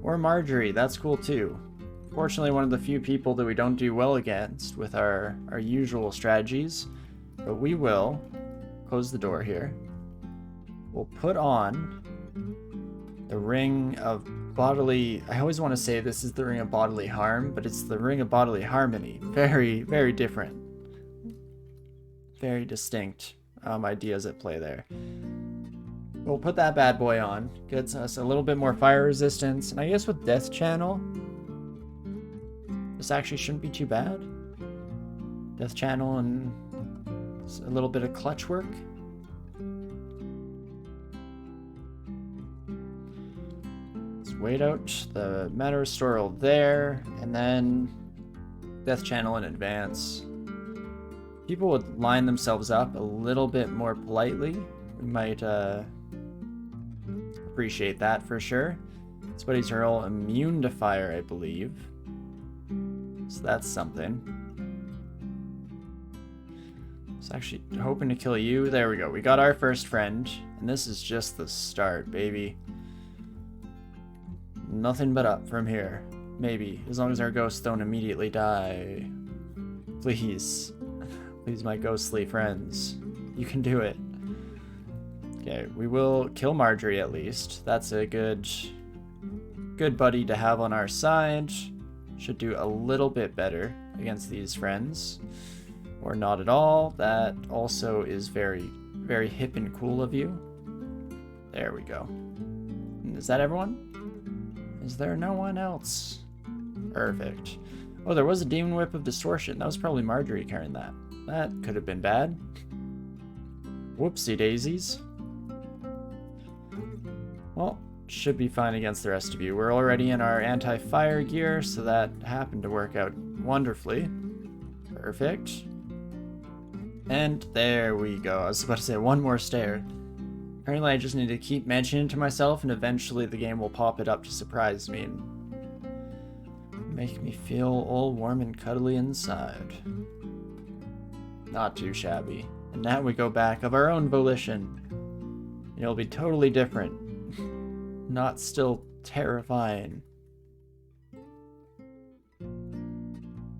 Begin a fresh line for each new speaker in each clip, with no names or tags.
Or Marjorie, that's cool too. Fortunately, one of the few people that we don't do well against with our usual strategies. But we will close the door here. We'll put on the Ring of Bodily... I always want to say this is the Ring of Bodily Harm, but it's the Ring of Bodily Harmony. Very, very different. Very distinct ideas at play there. We'll put that bad boy on. Gets us a little bit more fire resistance. And I guess with Death Channel, this actually shouldn't be too bad. Death Channel and a little bit of clutch work. Let's wait out the mana restoral there, and then Death Channel in advance. People would line themselves up a little bit more politely. We might appreciate that for sure. This buddies are all immune to fire, I believe. So that's something. I was actually hoping to kill you. There we go. We got our first friend. And this is just the start, baby. Nothing but up from here. Maybe. As long as our ghosts don't immediately die. Please. Please, my ghostly friends. You can do it. Okay, we will kill Marjorie at least. That's a good buddy to have on our side. Should do a little bit better against these friends. Or not at all. That also is very, very hip and cool of you. There we go. Is that everyone? Is there no one else? Perfect. Oh, there was a Demon Whip of Distortion. That was probably Marjorie carrying that. That could have been bad. Whoopsie daisies. Well, should be fine against the rest of you. We're already in our anti-fire gear, so that happened to work out wonderfully. Perfect. And there we go. I was about to say one more stair. Apparently I just need to keep mentioning it to myself, and eventually the game will pop it up to surprise me and make me feel all warm and cuddly inside. Not too shabby. And now we go back of our own volition. It'll be totally different. Not still terrifying.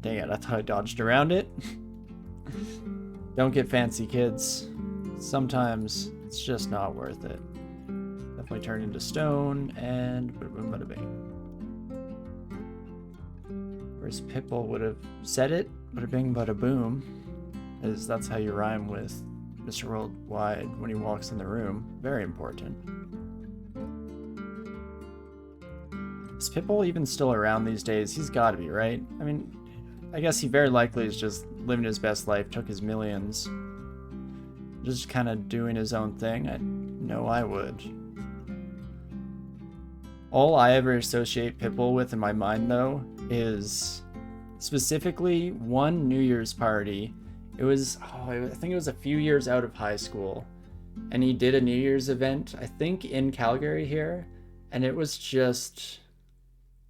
Dang it, I thought I dodged around it. Don't get fancy, kids. Sometimes it's just not worth it. Definitely turn into stone, and bada boom, bada bing. Whereas Pipple would have said it, bada bing, bada boom, as that's how you rhyme with Mr. Worldwide when he walks in the room. Very important. Is Pipple even still around these days? He's gotta be, right? I mean, I guess he very likely is just living his best life, took his millions. Just kind of doing his own thing. I know I would. All I ever associate Pipple with in my mind, though, is specifically one New Year's party. It was, I think it was a few years out of high school. And he did a New Year's event, I think in Calgary here. And it was just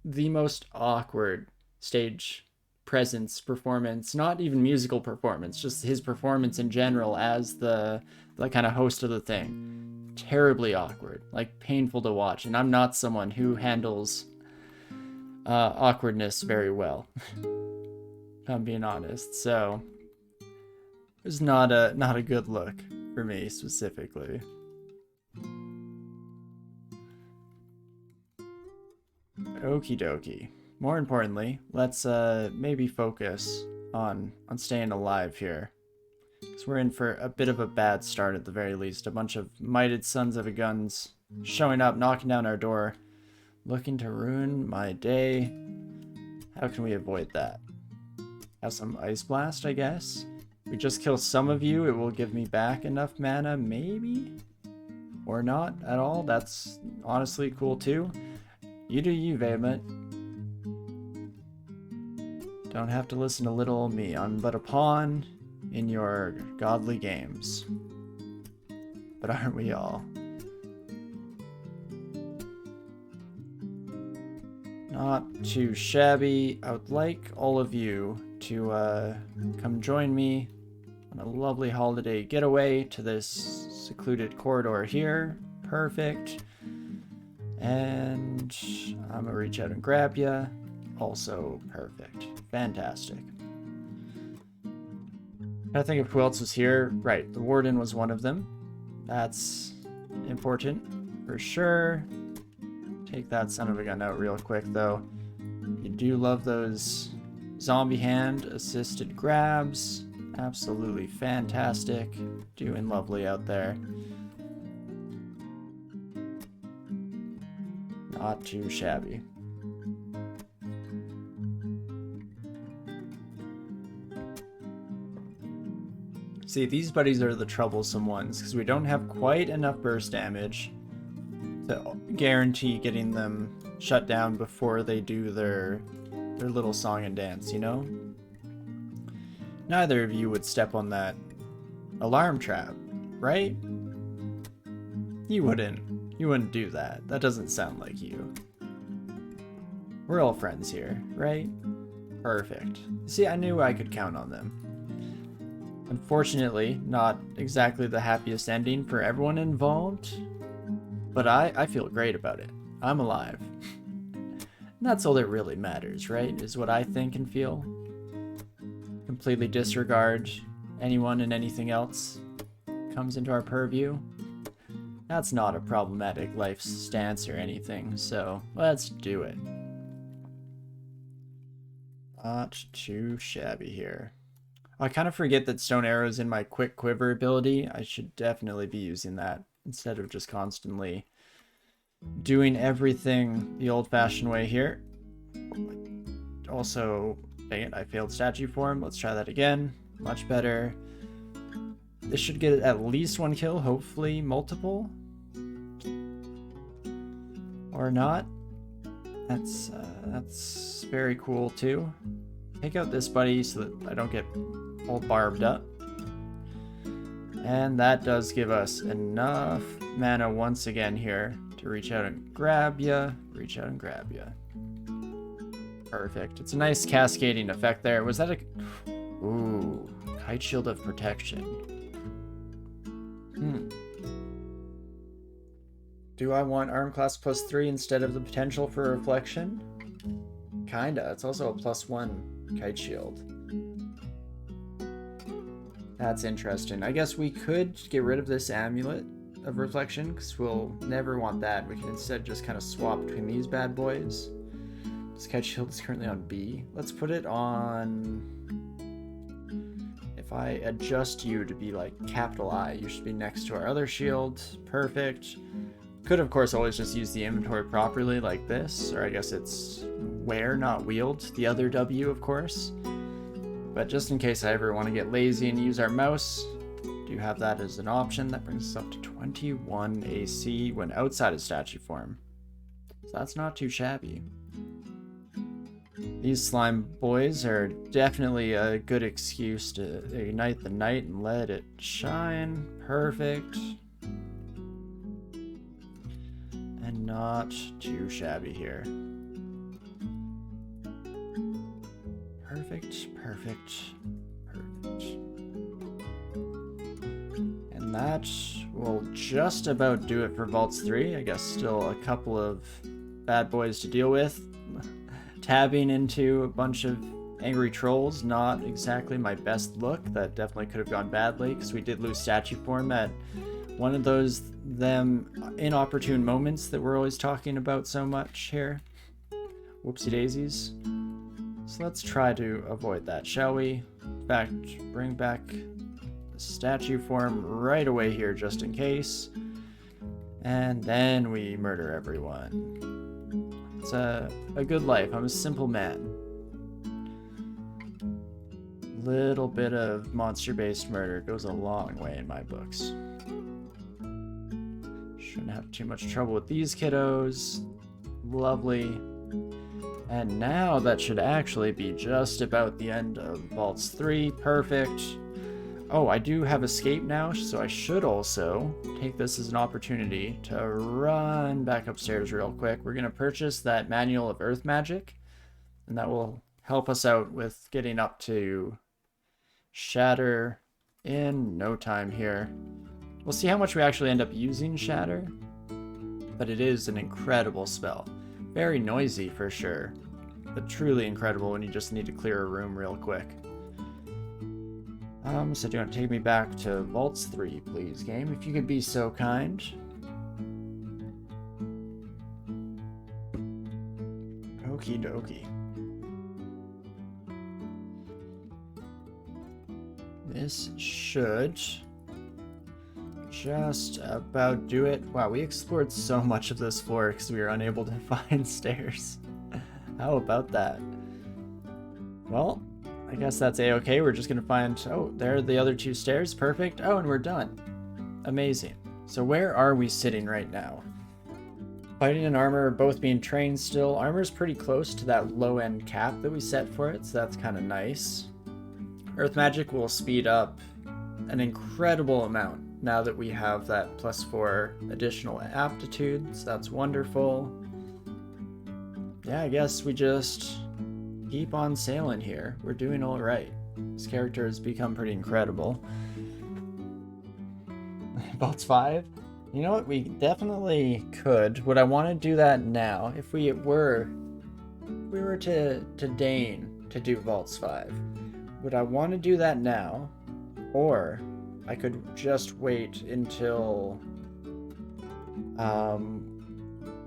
the most awkward stage presence performance, not even musical performance, just his performance in general as the kind of host of the thing. Terribly awkward, like painful to watch, and I'm not someone who handles awkwardness very well. If I'm being honest, so it was not a good look for me specifically. Okie dokie. More importantly, let's maybe focus on staying alive here. Because we're in for a bit of a bad start at the very least. A bunch of mighted sons of a guns showing up, knocking down our door, looking to ruin my day. How can we avoid that? Have some Ice Blast, I guess? We just kill some of you, it will give me back enough mana, maybe? Or not at all, that's honestly cool too. You do you, Vehement. Don't have to listen to little old me. I'm but a pawn in your godly games. But aren't we all? Not too shabby. I would like all of you to come join me on a lovely holiday getaway to this secluded corridor here. Perfect. And I'm gonna reach out and grab ya. Also perfect. Fantastic. I think of who else was here. Right, the warden was one of them. That's important for sure. Take that son of a gun out real quick though. You do love those zombie hand assisted grabs. Absolutely fantastic. Doing lovely out there. Not too shabby. See, these buddies are the troublesome ones because we don't have quite enough burst damage to guarantee getting them shut down before they do their little song and dance, you know? Neither of you would step on that alarm trap, right? You wouldn't. You wouldn't do that. That doesn't sound like you. We're all friends here, right? Perfect. See, I knew I could count on them. Unfortunately, not exactly the happiest ending for everyone involved, but I feel great about it. I'm alive. And that's all that really matters, right? Is what I think and feel. Completely disregard anyone and anything else comes into our purview. That's not a problematic life stance or anything, so let's do it. Not too shabby here. I kind of forget that stone arrow's in my quick quiver ability. I should definitely be using that instead of just constantly doing everything the old-fashioned way here. Also, dang it, I failed statue form. Let's try that again. Much better. This should get at least one kill, hopefully multiple. Or not. That's very cool too. Take out this buddy so that I don't get all barbed up. And that does give us enough mana once again here to reach out and grab ya. Reach out and grab ya. Perfect. It's a nice cascading effect there. Was that a... Ooh. Kite Shield of Protection. Do I want arm class +3 instead of the potential for reflection? Kinda. It's also a +1 kite shield. That's interesting. I guess we could get rid of this amulet of reflection because we'll never want that. We can instead just kind of swap between these bad boys. This kite shield is currently on B. Let's put it on... If I adjust you to be like capital I, you should be next to our other shield. Perfect. Could, of course, always just use the inventory properly like this, or I guess it's wear, not wield, the other W, of course. But just in case I ever want to get lazy and use our mouse, do have that as an option. That brings us up to 21 AC when outside of statue form. So that's not too shabby. These slime boys are definitely a good excuse to ignite the night and let it shine. Perfect. And not too shabby here. Perfect, perfect, perfect. And that will just about do it for Vaults 3. I guess still a couple of bad boys to deal with. Tabbing into a bunch of angry trolls, not exactly my best look. That definitely could have gone badly because we did lose statue form at one of them inopportune moments that we're always talking about so much here. Whoopsie daisies. So let's try to avoid that, shall we? In fact, bring back the statue form right away here just in case. And then we murder everyone. It's a good life. I'm a simple man. Little bit of monster-based murder goes a long way in my books. Shouldn't have too much trouble with these kiddos. Lovely. And now that should actually be just about the end of Vaults 3. Perfect. Oh, I do have escape now, so I should also take this as an opportunity to run back upstairs real quick. We're going to purchase that Manual of Earth Magic, and that will help us out with getting up to Shatter in no time here. We'll see how much we actually end up using Shatter. but it is an incredible spell. Very noisy for sure, but truly incredible when you just need to clear a room real quick. So do you want to take me back to Vaults 3, please, game? If you could be so kind. Okie dokie. This should just about do it. Wow, we explored so much of this floor because we were unable to find stairs. How about that? Well, I guess that's a-okay. We're just gonna find, oh, there are the other 2 stairs. Perfect. Oh, and we're done. Amazing. So where are we sitting right now? Fighting and armor are both being trained still. Armor's pretty close to that low-end cap that we set for it, so that's kind of nice. Earth magic will speed up an incredible amount now that we have that +4 additional aptitudes. That's wonderful. Yeah, I guess we just keep on sailing here. We're doing all right. This character has become pretty incredible. Vaults 5? You know what? We definitely could. Would I want to do that now? If we were to deign to do Vaults 5, would I want to do that now? Or I could just wait until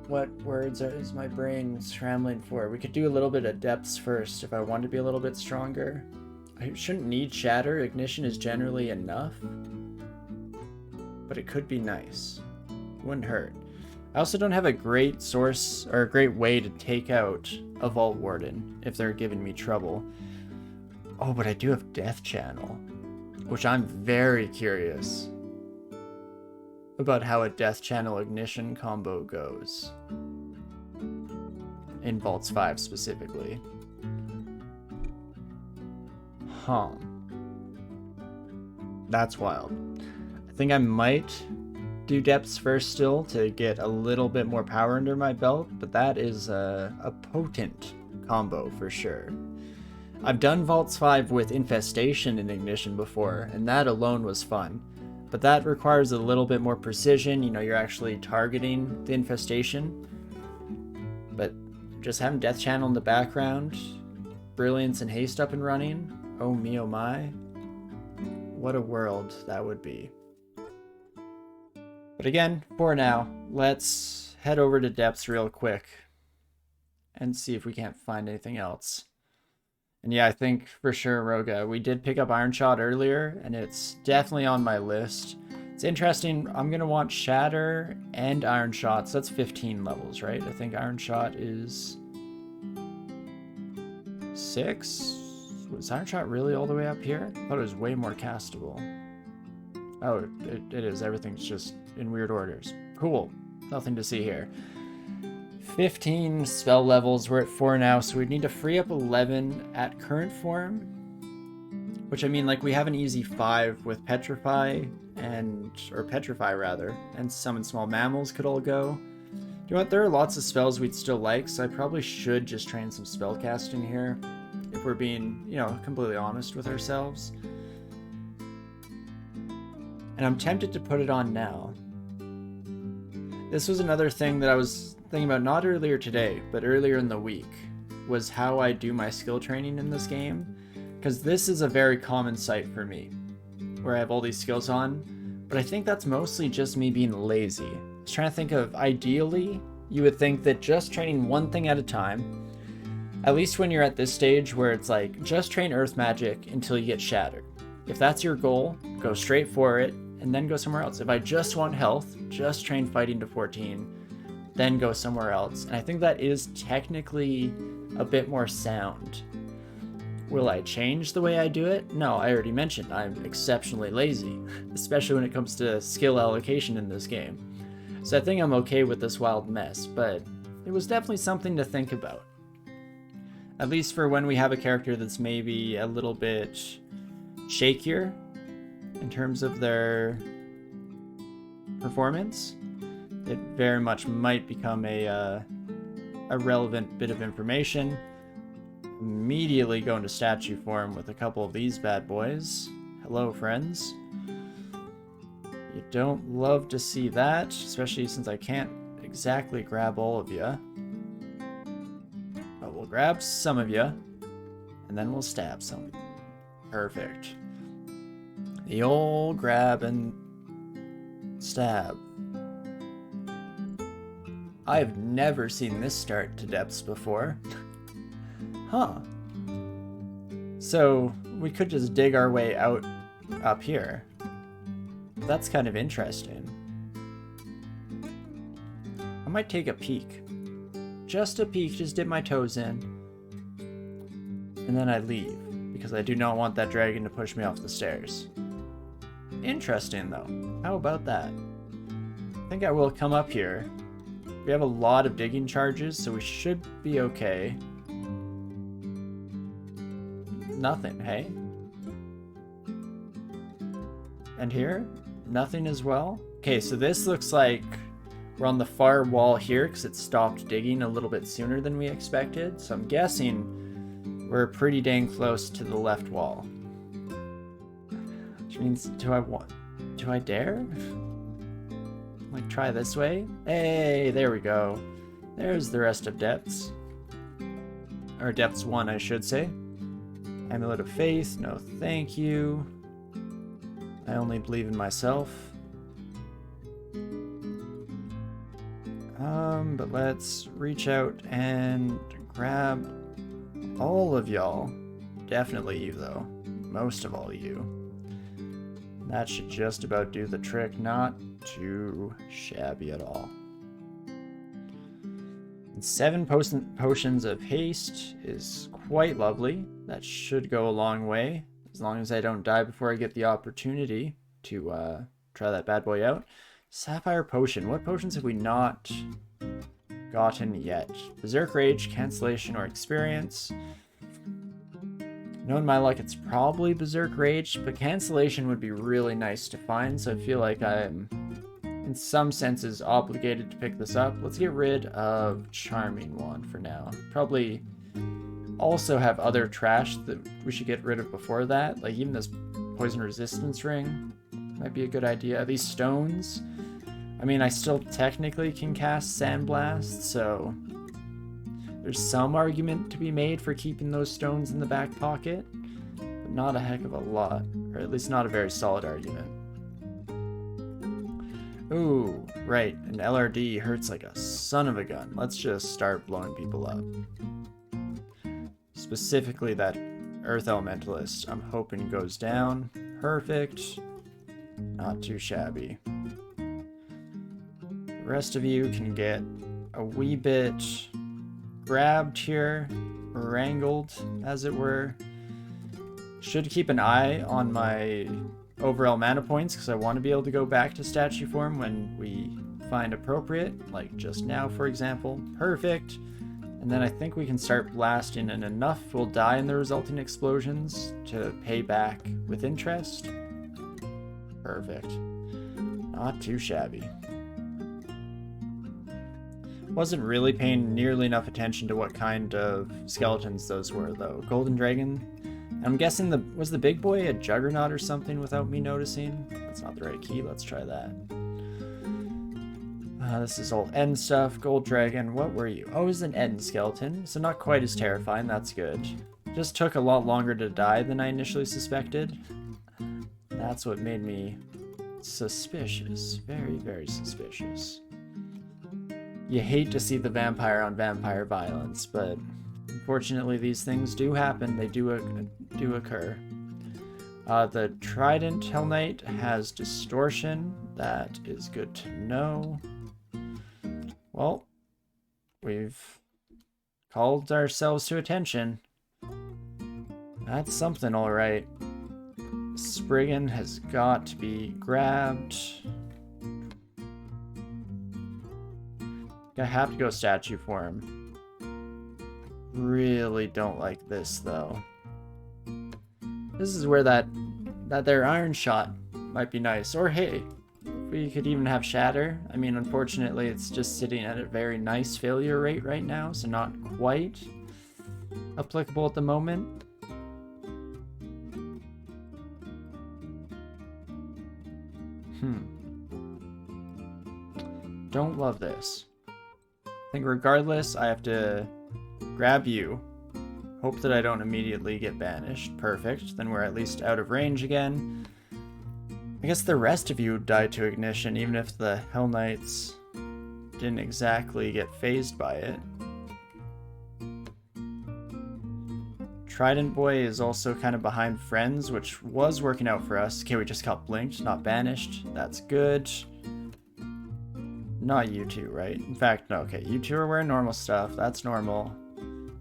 what words is my brain scrambling for? We could do a little bit of depths first if I want to be a little bit stronger. I shouldn't need shatter. Ignition is generally enough. But it could be nice. Wouldn't hurt. I also don't have a great source or a great way to take out a Vault Warden if they're giving me trouble. Oh, but I do have Death Channel, which I'm very curious about how a Death Channel Ignition combo goes. In Vaults 5 specifically. Huh. That's wild. I think I might do depths first still to get a little bit more power under my belt, but that is a potent combo for sure. I've done Vaults 5 with Infestation and Ignition before, and that alone was fun. But that requires a little bit more precision, you know, you're actually targeting the infestation. But just having Death Channel in the background, Brilliance and Haste up and running, oh me oh my, what a world that would be. But again, for now, let's head over to depths real quick and see if we can't find anything else. And yeah, I think for sure, Roga, we did pick up Iron Shot earlier, and it's definitely on my list. It's interesting, I'm going to want Shatter and Iron Shot, so that's 15 levels, right? I think Iron Shot is 6? Was Iron Shot really all the way up here? I thought it was way more castable. Oh, it is. Everything's just in weird orders. Cool. Nothing to see here. 15 spell levels. We're at 4 now, so we'd need to free up 11 at current form. Which, I mean, like, we have an easy 5 with Petrify, or Petrify, rather, and Summon Small Mammals could all go. You know what? There are lots of spells we'd still like, so I probably should just train some spellcasting here, if we're being, you know, completely honest with ourselves. And I'm tempted to put it on now. This was another thing that I was thinking about, not earlier today, but earlier in the week, was how I do my skill training in this game. Because this is a very common sight for me, where I have all these skills on, but I think that's mostly just me being lazy. I was trying to think of, ideally, you would think that just training one thing at a time, at least when you're at this stage where it's like, just train Earth Magic until you get Shattered. If that's your goal, go straight for it, and then go somewhere else. If I just want health, just train Fighting to 14, then go somewhere else. And I think that is technically a bit more sound. Will I change the way I do it? No, I already mentioned I'm exceptionally lazy, especially when it comes to skill allocation in this game. So I think I'm okay with this wild mess, but it was definitely something to think about. At least for when we have a character that's maybe a little bit shakier in terms of their performance, it very much might become a relevant bit of information. Immediately go into statue form with a couple of these bad boys. Hello, friends. You don't love to see that, especially since I can't exactly grab all of you. But we'll grab some of you, and then we'll stab some. Perfect. The old grab and stab. I've never seen this start to depths before. Huh. So we could just dig our way out up here. That's kind of interesting. I might take a peek. Just a peek, just dip my toes in. And then I leave, because I do not want that dragon to push me off the stairs. Interesting though. How about that? I think I will come up here. We have a lot of digging charges, so we should be okay. Nothing, hey? And here? Nothing as well? Okay, so this looks like we're on the far wall here because it stopped digging a little bit sooner than we expected. So I'm guessing we're pretty dang close to the left wall. Which means, do I dare? Like, try this way? Hey, there we go. There's the rest of depths. Or depths 1, I should say. Amulet of Faith, no thank you. I only believe in myself. But let's reach out and grab all of y'all. Definitely you, though. Most of all you. That should just about do the trick. Not too shabby at all. And 7 potions of haste is quite lovely. That should go a long way, as long as I don't die before I get the opportunity to try that bad boy out. Sapphire potion. What potions have we not gotten yet? Berserk Rage, Cancellation, or Experience. Knowing my luck, it's probably Berserk Rage, but Cancellation would be really nice to find, so I feel like I'm, in some senses, obligated to pick this up. Let's get rid of Charming Wand for now. Probably also have other trash that we should get rid of before that, like even this Poison Resistance Ring might be a good idea. These stones, I mean, I still technically can cast Sandblast, so there's some argument to be made for keeping those stones in the back pocket, but not a heck of a lot, or at least not a very solid argument. Ooh, right, an LRD hurts like a son of a gun. Let's just start blowing people up. Specifically that Earth Elementalist, I'm hoping goes down. Perfect. Not too shabby. The rest of you can get a wee bit grabbed here, wrangled, as it were. Should keep an eye on my overall mana points, because I want to be able to go back to statue form when we find appropriate, like just now, for example. Perfect. And then I think we can start blasting, and enough will die in the resulting explosions to pay back with interest. Perfect. Not too shabby. Wasn't really paying nearly enough attention to what kind of skeletons those were, though. Golden Dragon. I'm guessing was the big boy a Juggernaut or something without me noticing? That's not the right key. Let's try that. This is all end stuff. Gold Dragon, what were you? Oh, it was an end skeleton, so not quite as terrifying. That's good. Just took a lot longer to die than I initially suspected. That's what made me suspicious. Very, very suspicious. You hate to see the vampire on vampire violence, but unfortunately these things do happen. They do occur. The Trident Hell Knight has distortion. That is good to know. Well, we've called ourselves to attention. That's something, all right. Spriggan has got to be grabbed. I have to go statue form. Really don't like this, though. This is where that there Iron Shot might be nice. Or hey, we could even have Shatter. I mean, unfortunately, it's just sitting at a very nice failure rate right now, so not quite applicable at the moment. Don't love this. I think regardless, I have to grab you. Hope that I don't immediately get banished. Perfect. Then we're at least out of range again. I guess the rest of you died to ignition, even if the Hell Knights didn't exactly get phased by it. Trident Boy is also kind of behind Friends, which was working out for us. Okay, we just got blinked, not banished. That's good. Not you two, right? In fact, no, okay, you two are wearing normal stuff. That's normal.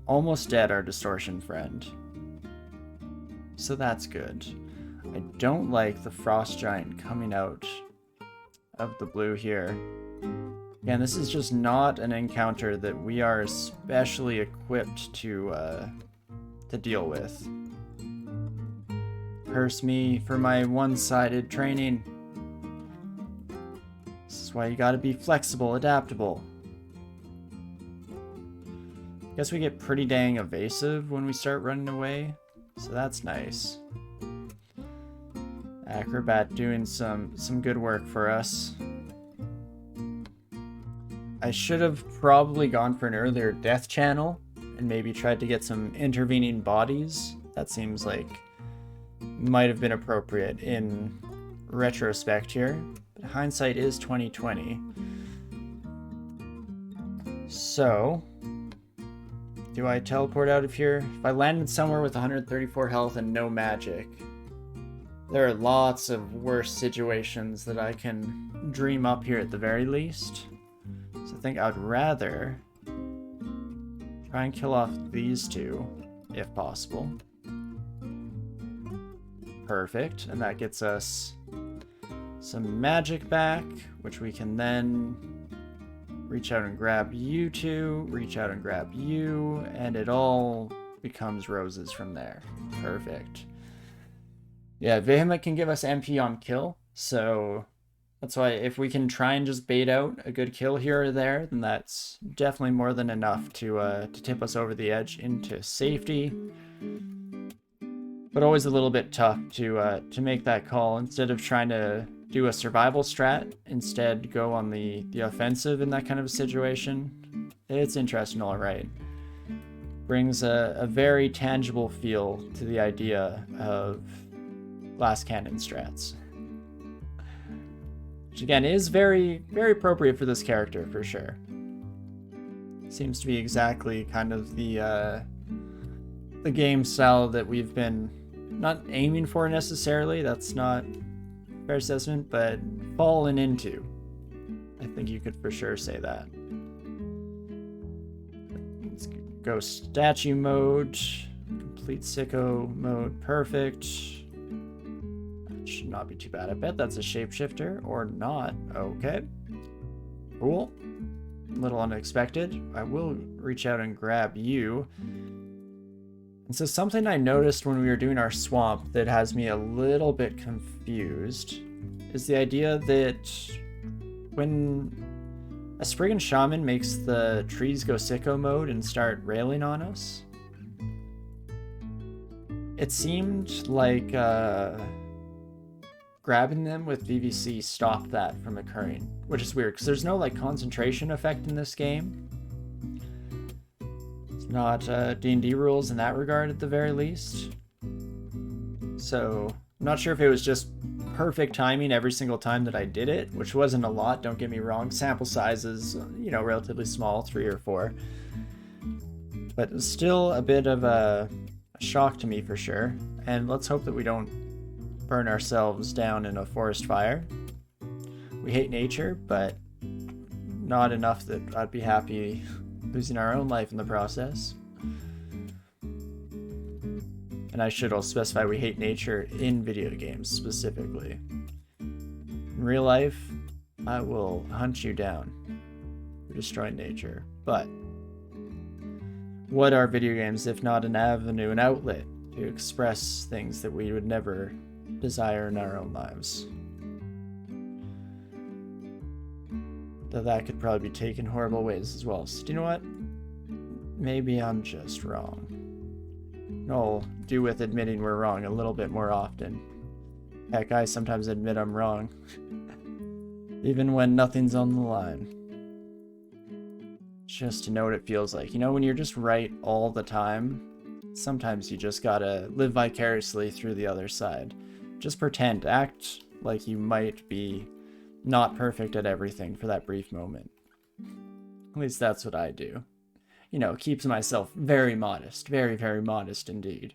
Almost dead, our Distortion friend. So that's good. I don't like the Frost Giant coming out of the blue here. Again, this is just not an encounter that we are especially equipped to deal with. Curse me for my one-sided training. This is why you gotta be flexible, adaptable. Guess we get pretty dang evasive when we start running away, so that's nice. Acrobat doing some good work for us. I should have probably gone for an earlier death channel and maybe tried to get some intervening bodies. That seems like might have been appropriate in retrospect here, but hindsight is 2020. So, do I teleport out of here? If I landed somewhere with 134 health and no magic, there are lots of worse situations that I can dream up here at the very least. So I think I'd rather try and kill off these two, if possible. Perfect, and that gets us some magic back, which we can then reach out and grab you two, reach out and grab you, and it all becomes roses from there. Perfect. Yeah, Vehement can give us MP on kill, so that's why if we can try and just bait out a good kill here or there, then that's definitely more than enough to tip us over the edge into safety. But always a little bit tough to make that call. Instead of trying to do a survival strat, instead go on the offensive in that kind of a situation. It's interesting, all right. Brings a very tangible feel to the idea of glass cannon strats. Which again is very, very appropriate for this character, for sure. Seems to be exactly kind of the game style that we've been not aiming for necessarily, that's not a fair assessment, but fallen into. I think you could for sure say that. Let's go statue mode, complete sicko mode, perfect. That should not be too bad. I bet that's a shapeshifter, or not. Okay. Cool. A little unexpected. I will reach out and grab you. And so something I noticed when we were doing our swamp that has me a little bit confused is the idea that when a Spriggan Shaman makes the trees go sicko mode and start railing on us, it seemed like grabbing them with VVC stopped that from occurring, which is weird because there's no like concentration effect in this game. Not D&D rules in that regard at the very least. So I'm not sure if it was just perfect timing every single time that I did it, which wasn't a lot, don't get me wrong. Sample sizes, you know, relatively small, 3 or 4. But it was still a bit of a shock to me for sure. And let's hope that we don't burn ourselves down in a forest fire. We hate nature, but not enough that I'd be happy losing our own life in the process. And I should also specify we hate nature in video games specifically. In real life, I will hunt you down for destroying nature. But what are video games if not an avenue, an outlet to express things that we would never desire in our own lives? Though that could probably be taken horrible ways as well. So do you know what? Maybe I'm just wrong. I'll do with admitting we're wrong a little bit more often. Heck, I sometimes admit I'm wrong. Even when nothing's on the line. just to know what it feels like. You know, when you're just right all the time, sometimes you just gotta live vicariously through the other side. Just pretend, act like you might be not perfect at everything for that brief moment. At least that's what I do. You know, keeps myself very modest, very, very modest indeed.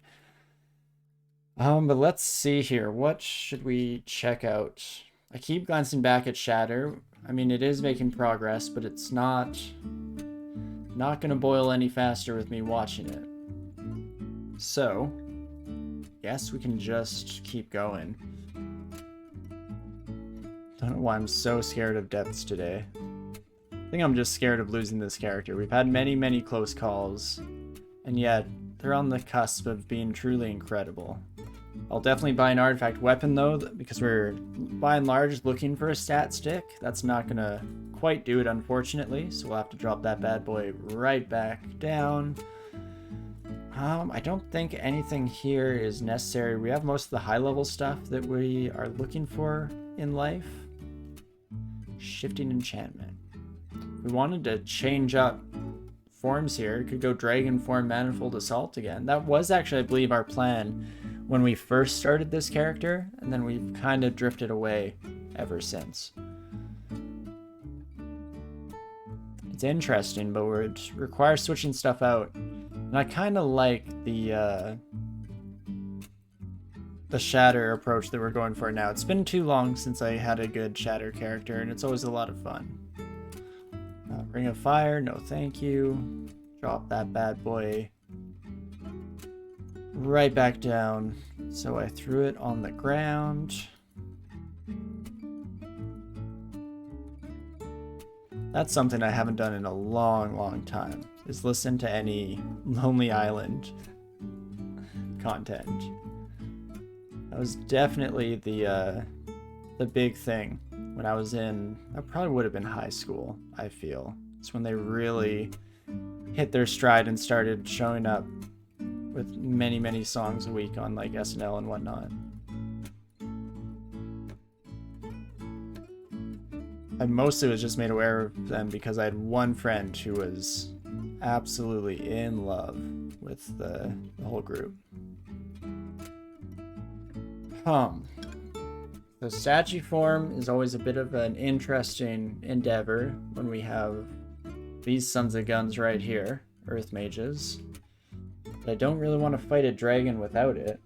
But let's see here. What should we check out? I keep glancing back at Shatter. I mean, it is making progress, but it's not gonna boil any faster with me watching it. So, guess we can just keep going. Don't know why I'm so scared of depths today. I think I'm just scared of losing this character. We've had many, many close calls, and yet they're on the cusp of being truly incredible. I'll definitely buy an artifact weapon though, because we're by and large looking for a stat stick. That's not gonna quite do it, unfortunately, so we'll have to drop that bad boy right back down. I don't think anything here is necessary. We have most of the high level stuff that we are looking for in life. Shifting enchantment. We wanted to change up forms here. Could go dragon form, manifold assault again. That was actually, I believe, our plan when we first started this character, and then we've kind of drifted away ever since. It's interesting, but it would require switching stuff out. And I kind of like the Shatter approach that we're going for now. It's been too long since I had a good Shatter character, and it's always a lot of fun. Ring of Fire, no thank you. Drop that bad boy right back down. So I threw it on the ground. That's something I haven't done in a long, long time, is listen to any Lonely Island content. That was definitely the big thing when I was in, I probably would have been high school, I feel. It's when they really hit their stride and started showing up with many, many songs a week on like SNL and whatnot. I mostly was just made aware of them because I had one friend who was absolutely in love with the whole group. The statue form is always a bit of an interesting endeavor when we have these sons of guns right here, Earth Mages. But I don't really want to fight a dragon without it.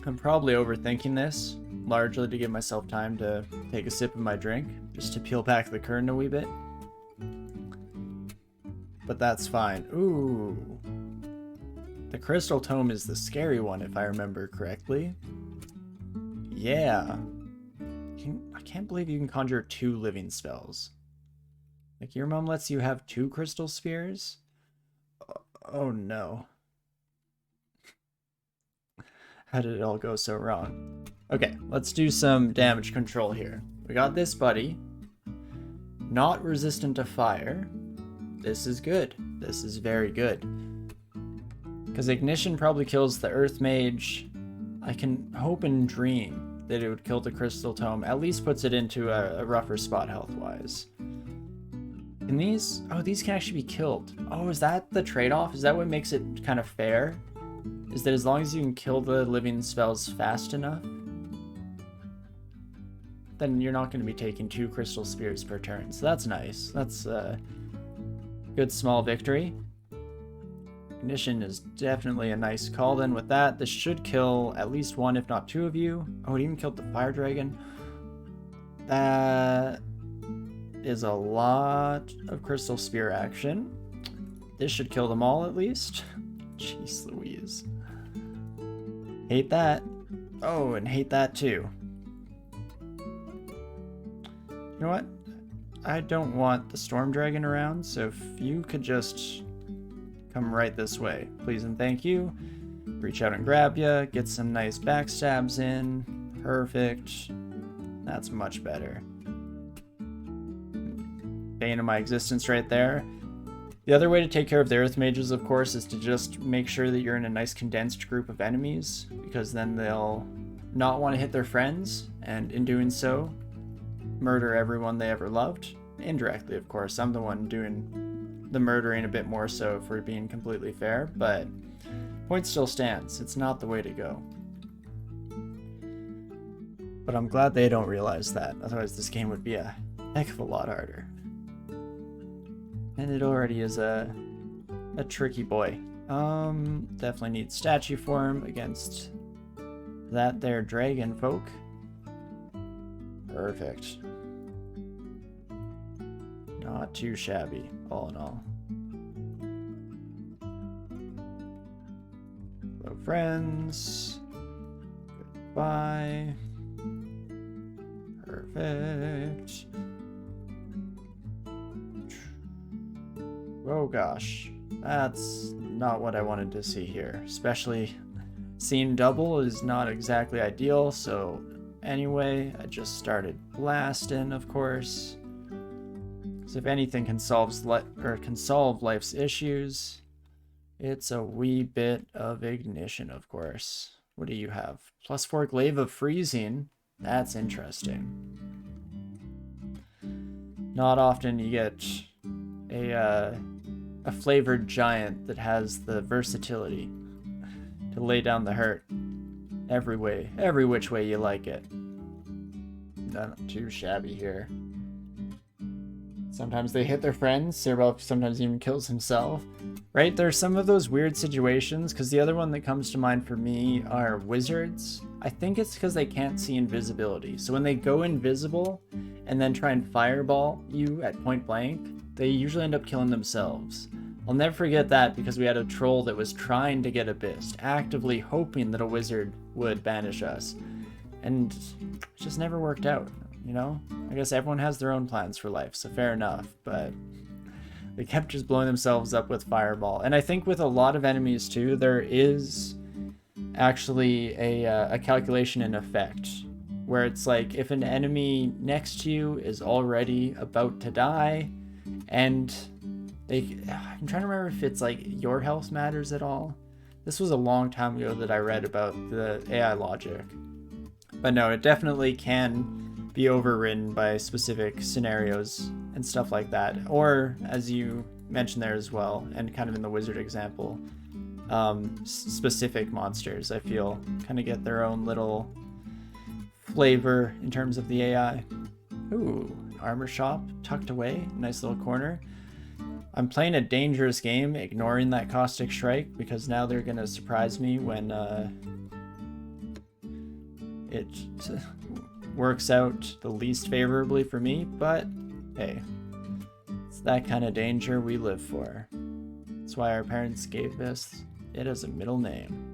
I'm probably overthinking this, largely to give myself time to take a sip of my drink, just to peel back the curtain a wee bit. But that's fine. Ooh. The Crystal Tome is the scary one, if I remember correctly. Yeah. I can't believe you can conjure 2 living spells. Like, your mom lets you have 2 crystal spheres? Oh no. How did it all go so wrong? Okay, let's do some damage control here. We got this buddy. Not resistant to fire. This is good. This is very good. Because Ignition probably kills the Earth Mage. I can hope and dream that it would kill the Crystal Tome. At least puts it into a rougher spot health-wise. Can these... Oh, these can actually be killed. Oh, is that the trade-off? Is that what makes it kind of fair? Is that as long as you can kill the living spells fast enough, then you're not going to be taking 2 Crystal Spears per turn. So that's nice. That's a good small victory. Ignition is definitely a nice call then with that. This should kill at least 1, if not 2 of you. Oh, it even killed the Fire Dragon. That is a lot of Crystal Spear action. This should kill them all at least. Jeez Louise. Hate that. Oh, and hate that too. You know what? I don't want the Storm Dragon around, so if you could just come right this way, please and thank you. Reach out and grab ya, get some nice backstabs in. Perfect. That's much better. Bane of my existence right there. The other way to take care of the Earth Mages, of course, is to just make sure that you're in a nice condensed group of enemies, because then they'll not want to hit their friends, and in doing so, murder everyone they ever loved. Indirectly, of course. I'm the one doing the murdering a bit more so, if we're being completely fair, but point still stands. It's not the way to go. But I'm glad they don't realize that. Otherwise, this game would be a heck of a lot harder. And it already is a tricky boy. Definitely need statue form against that there dragon folk. Perfect. Not too shabby, all in all. Hello, friends. Goodbye. Perfect. Oh gosh, that's not what I wanted to see here. Especially seeing double is not exactly ideal, so anyway, I just started blasting, of course. Because if anything can solve life's issues, it's a wee bit of ignition, of course. What do you have? +4 glaive of freezing. That's interesting. Not often you get a flavored giant that has the versatility to lay down the hurt every which way you like it. Not too shabby here. Sometimes they hit their friends. Cerebral sometimes even kills himself. Right? There's some of those weird situations, because the other one that comes to mind for me are wizards. I think it's because they can't see invisibility. So when they go invisible and then try and fireball you at point blank, they usually end up killing themselves. I'll never forget that, because we had a troll that was trying to get Abyssed, actively hoping that a wizard would banish us. And it just never worked out, you know? I guess everyone has their own plans for life, so fair enough, but they kept just blowing themselves up with fireball. And I think with a lot of enemies too, there is actually a calculation in effect, where it's like if an enemy next to you is already about to die, and I'm trying to remember if it's like your health matters at all. This was a long time ago that I read about the AI logic. But no, it definitely can be overridden by specific scenarios and stuff like that. Or, as you mentioned there as well, and kind of in the wizard example, specific monsters, I feel, kind of get their own little flavor in terms of the AI. Ooh, armor shop tucked away, nice little corner. I'm playing a dangerous game, ignoring that caustic strike, because now they're gonna surprise me when it works out the least favorably for me. But hey, it's that kind of danger we live for. That's why our parents gave us it as a middle name.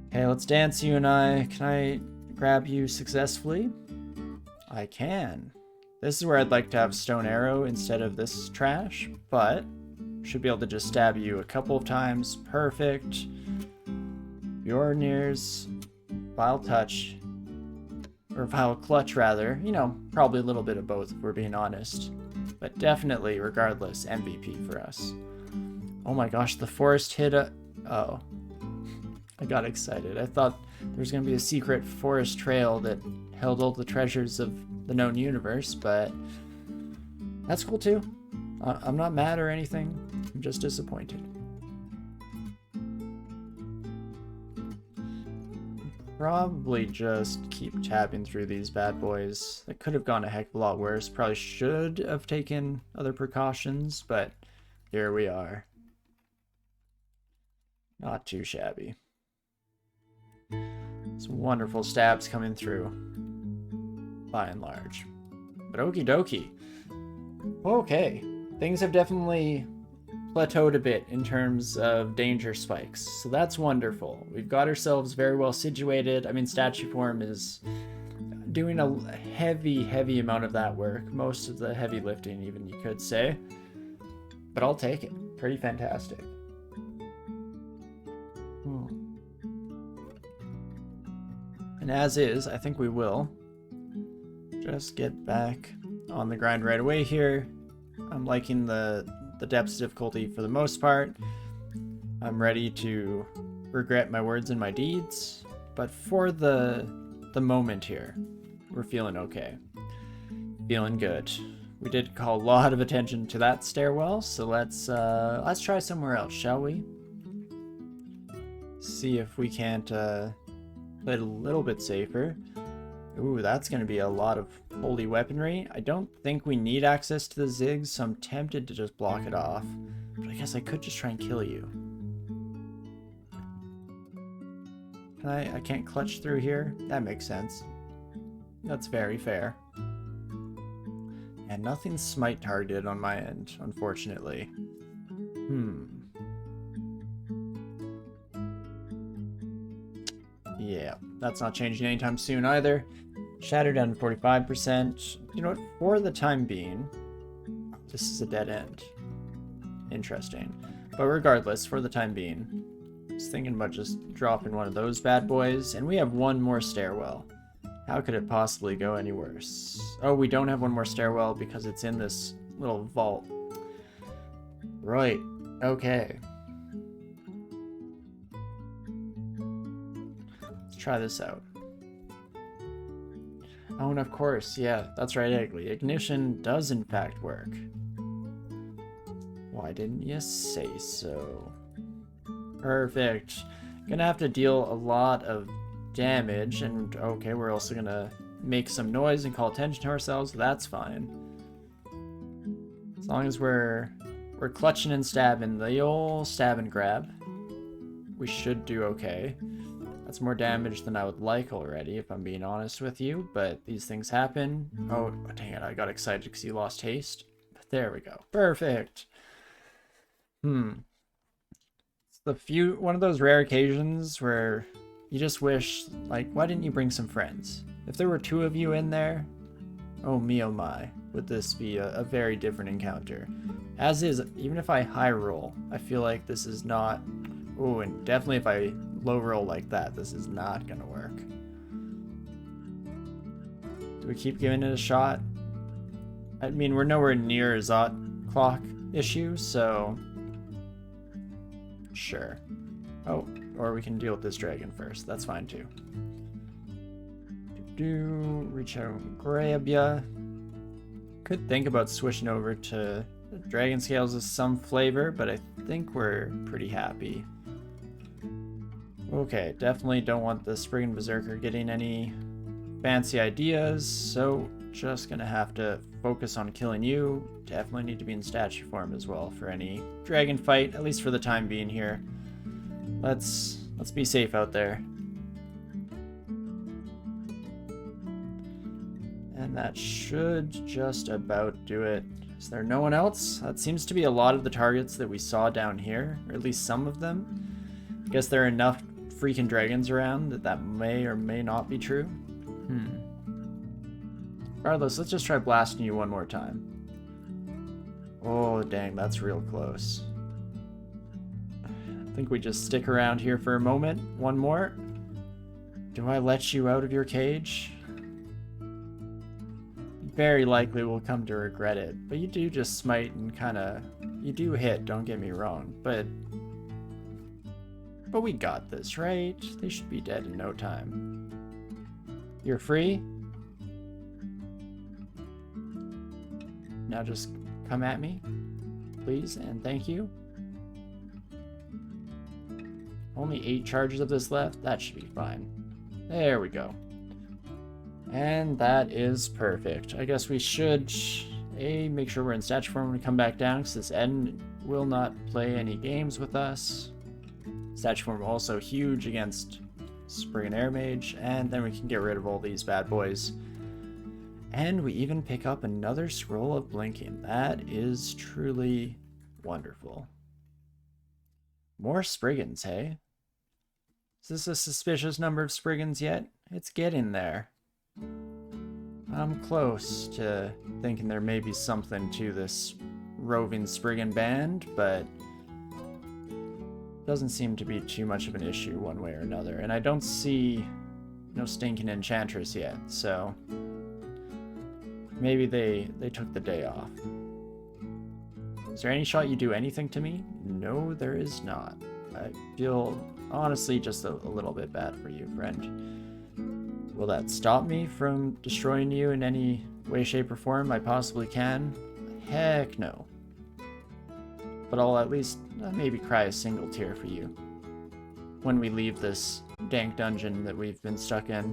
Okay, let's dance, you and I. Can I grab you successfully? I can. This is where I'd like to have stone arrow instead of this trash, but should be able to just stab you a couple of times. Perfect. Bjornir's vile touch, or vile clutch rather. You know, probably a little bit of both if we're being honest, but definitely, regardless, MVP for us. Oh my gosh, the forest hid a... Oh, I got excited. I thought there was going to be a secret forest trail that held all the treasures of the known universe, but that's cool too. I'm not mad or anything. I'm just disappointed. Probably just keep tabbing through these bad boys. That could have gone a heck of a lot worse. Probably should have taken other precautions, but here we are. Not too shabby. Some wonderful stabs coming through, by and large. But okie dokie. Okay, things have definitely plateaued a bit in terms of danger spikes, so that's wonderful. We've got ourselves very well situated. I mean, statue form is doing a heavy amount of that work, most of the heavy lifting even, you could say, but I'll take it. Pretty fantastic. And as is, I think we will just get back on the grind right away here. I'm liking the depths difficulty for the most part. I'm ready to regret my words and my deeds, but for the moment here, we're feeling okay. Feeling good. We did call a lot of attention to that stairwell, so let's try somewhere else, shall we? See if we can't play it a little bit safer. Ooh, that's going to be a lot of holy weaponry. I don't think we need access to the zigs, so I'm tempted to just block it off. But I guess I could just try and kill you. Can I can't clutch through here? That makes sense. That's very fair. And nothing's smite targeted on my end, unfortunately. Yeah, that's not changing anytime soon either. Shatter down to 45%. You know what? For the time being, this is a dead end. Interesting. But regardless, for the time being, I was thinking about just dropping one of those bad boys. And we have one more stairwell. How could it possibly go any worse? Oh, we don't have one more stairwell because it's in this little vault. Right. Okay. Let's try this out. Oh, and of course, yeah, that's right, Eggly. Ignition does in fact work. Why didn't you say so? Perfect. Gonna have to deal a lot of damage, and okay, we're also gonna make some noise and call attention to ourselves. That's fine. As long as we're clutching and stabbing, the old stab and grab, we should do okay. That's more damage than I would like already, if I'm being honest with you, but these things happen. Oh, dang it, I got excited because he lost haste. But there we go. Perfect. It's one of those rare occasions where you just wish, like, why didn't you bring some friends? If there were two of you in there, oh me oh my, would this be a very different encounter. As is, even if I high roll, I feel like this is not... Oh, and definitely if I low roll like that, this is not gonna work. Do we keep giving it a shot? I mean, we're nowhere near a Zot clock issue, so... Sure. Oh, or we can deal with this dragon first. That's fine too. Reach out and grab ya. Could think about switching over to dragon scales with some flavor, but I think we're pretty happy. Okay, definitely don't want the Spriggan Berserker getting any fancy ideas, so just gonna have to focus on killing you. Definitely need to be in statue form as well for any dragon fight, at least for the time being here. Let's be safe out there. And that should just about do it. Is there no one else? That seems to be a lot of the targets that we saw down here, or at least some of them. I guess there are enough freaking dragons around that may or may not be true. Regardless, let's just try blasting you one more time. Oh, dang, that's real close. I think we just stick around here for a moment. One more. Do I let you out of your cage? Very likely we'll come to regret it, but you do just smite and kinda... You do hit, don't get me wrong, but we got this, right? They should be dead in no time. You're free? Now just come at me, please, and thank you. Only 8 charges of this left. That should be fine. There we go. And that is perfect. I guess we should make sure we're in statue form when we come back down, because this Eden will not play any games with us. Statue form also huge against Spriggan Air Mage, and then we can get rid of all these bad boys. And we even pick up another scroll of blinking. That is truly wonderful. More Spriggans, hey? Is this a suspicious number of Spriggans yet? It's getting there. I'm close to thinking there may be something to this roving Spriggan band, but doesn't seem to be too much of an issue one way or another. And I don't see no stinking enchantress yet, so maybe they took the day off. Is there any shot you do anything to me? No, there is not. I feel honestly just a little bit bad for you, friend. Will that stop me from destroying you in any way, shape, or form I possibly can? Heck no. But I'll at least maybe cry a single tear for you when we leave this dank dungeon that we've been stuck in.